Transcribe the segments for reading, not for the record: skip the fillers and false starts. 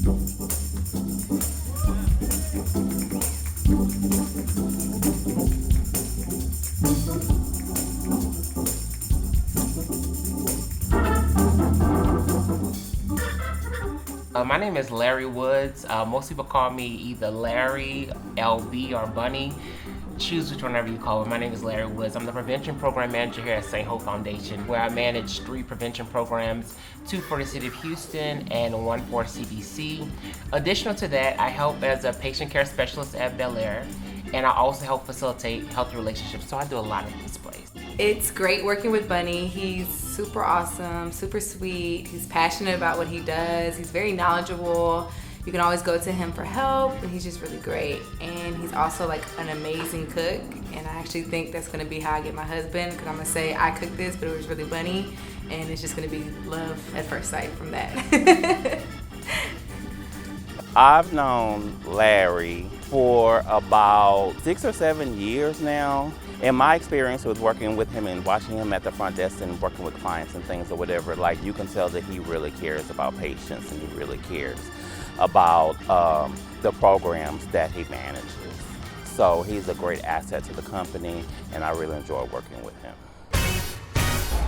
My name is Larry Woods. Most people call me either Larry, LB, or Bunny. Choose which whenever you call me. My name is Larry Woods. I'm the Prevention Program Manager here at St. Hope Foundation, where I manage 3 prevention programs, 2 for the City of Houston and 1 for CDC. Additional to that, I help as a patient care specialist at Bel Air, and I also help facilitate healthy relationships, so I do a lot in this place. It's great working with Bunny. He's super awesome, super sweet. He's passionate about what he does. He's very knowledgeable. You can always go to him for help, and he's just really great. And he's also like an amazing cook, and I actually think that's gonna be how I get my husband, because I'm gonna say I cooked this, but it was really Bunny, and it's just gonna be love at first sight from that. I've known Larry for about 6 or 7 years now. In my experience with working with him and watching him at the front desk and working with clients and things or whatever, like, you can tell that he really cares about patients and he really cares about the programs that he manages. So he's a great asset to the company, and I really enjoy working with him.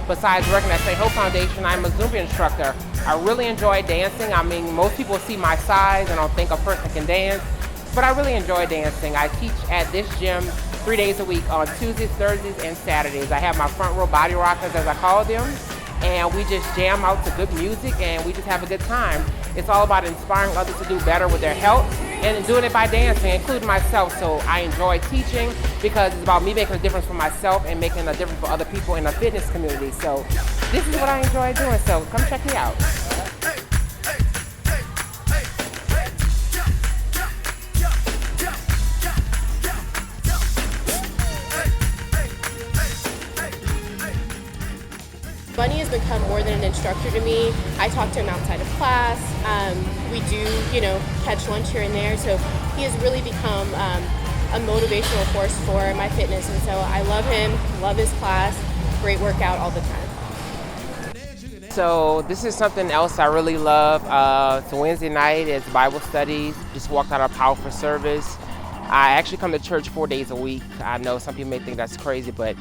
Besides working at St. Hope Foundation, I'm a Zumba instructor. I really enjoy dancing. I mean, most people see my size and don't think a person can dance, but I really enjoy dancing. I teach at this gym 3 days a week on Tuesdays, Thursdays, and Saturdays. I have my front row body rockers, as I call them, and we just jam out to good music and we just have a good time. It's all about inspiring others to do better with their health and doing it by dancing, including myself. So I enjoy teaching because it's about me making a difference for myself and making a difference for other people in the fitness community. So this is what I enjoy doing, so come check me out. Bunny has become more than an instructor to me. I talk to him outside of class. We do, catch lunch here and there. So he has really become a motivational force for my fitness. And so I love him, love his class, great workout all the time. So this is something else I really love. It's a Wednesday night, it's Bible studies. Just walked out of powerful service. I actually come to church 4 days a week. I know some people may think that's crazy, but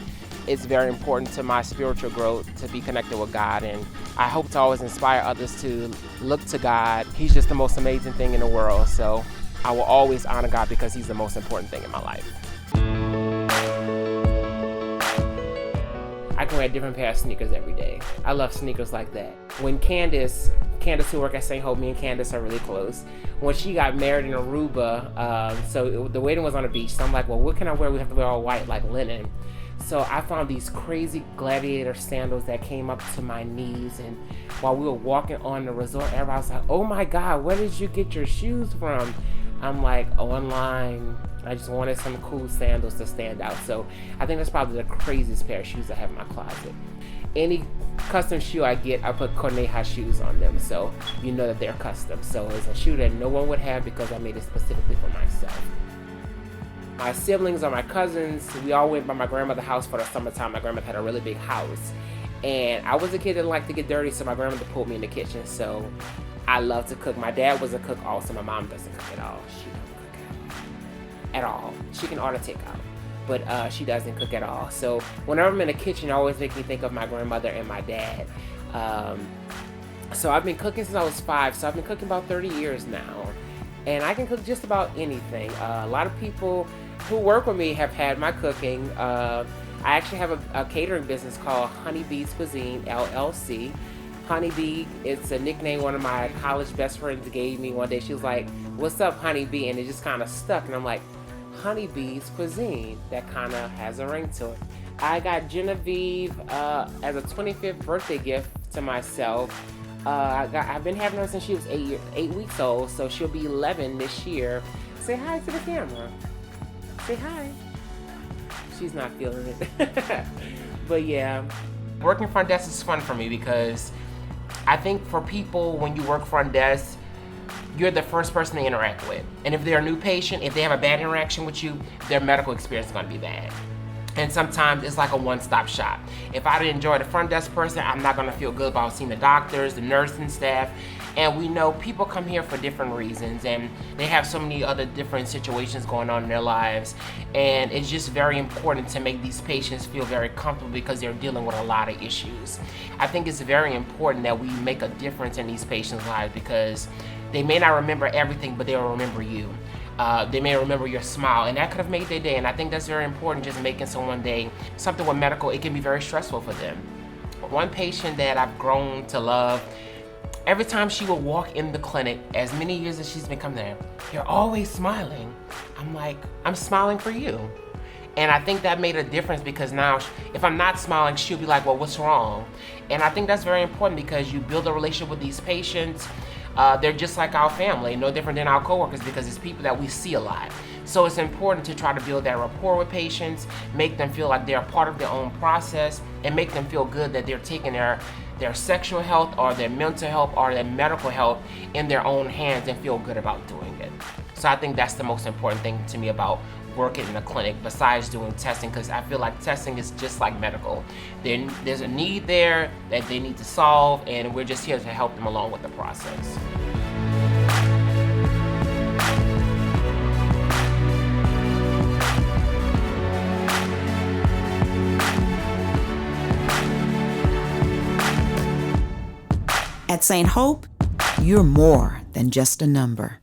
it's very important to my spiritual growth to be connected with God, and I hope to always inspire others to look to God. He's just the most amazing thing in the world, so I will always honor God because he's the most important thing in my life. I can wear a different pair of sneakers every day. I love sneakers like that. When Candace who work at St. Hope, me and Candace are really close. When she got married in Aruba, the wedding was on the beach, so I'm like, well, what can I wear? We have to wear all white, like linen. So I found these crazy gladiator sandals that came up to my knees, and while we were walking on the resort, everybody was like, oh my God, where did you get your shoes from? I'm like, online. I just wanted some cool sandals to stand out. So I think that's probably the craziest pair of shoes I have in my closet. Any custom shoe I get, I put Corneja shoes on them, so you know that they're custom. So it's a shoe that no one would have because I made it specifically for myself. My siblings or my cousins, we all went by my grandmother's house for the summertime. My grandmother had a really big house. And I was a kid that liked to get dirty, so my grandmother pulled me in the kitchen. So I love to cook. My dad was a cook also. My mom doesn't cook at all. She doesn't cook at all. She can order takeout, but she doesn't cook at all. So whenever I'm in the kitchen, it always makes me think of my grandmother and my dad. So I've been cooking since I was 5, so I've been cooking about 30 years now. And I can cook just about anything. A lot of people who work with me have had my cooking. I actually have a catering business called Honeybee's Cuisine, LLC. Honeybee, it's a nickname one of my college best friends gave me one day. She was like, what's up, Honeybee? And it just kind of stuck. And I'm like, Honeybee's Cuisine. That kind of has a ring to it. I got Genevieve as a 25th birthday gift to myself. I've been having her since she was 8 weeks old, so she'll be 11 this year. Say hi to the camera. Say hi. She's not feeling it. But yeah, working front desk is fun for me because I think for people, when you work front desk, you're the first person they interact with. And if they're a new patient, if they have a bad interaction with you, their medical experience is going to be bad. And sometimes it's like a one-stop shop. If I didn't enjoy the front desk person, I'm not gonna feel good about seeing the doctors, the nursing staff, And we know people come here for different reasons, and they have so many other different situations going on in their lives. And it's just very important to make these patients feel very comfortable because they're dealing with a lot of issues. I think it's very important that we make a difference in these patients' lives because they may not remember everything, but they'll remember you. They may remember your smile, and that could have made their day. And I think that's very important, just making someone's day. Something with medical, it can be very stressful for them. One patient that I've grown to love, every time she would walk in the clinic, as many years as she's been coming there, you're always smiling. I'm like, I'm smiling for you. And I think that made a difference because now if I'm not smiling, she'll be like, well, what's wrong? And I think that's very important because you build a relationship with these patients. They're just like our family, no different than our coworkers because it's people that we see a lot. So it's important to try to build that rapport with patients, make them feel like they're part of their own process, and make them feel good that they're taking their sexual health or their mental health or their medical health in their own hands and feel good about doing it. So I think that's the most important thing to me about working in a clinic besides doing testing, because I feel like testing is just like medical. There's a need there that they need to solve, and we're just here to help them along with the process. At St. Hope, you're more than just a number.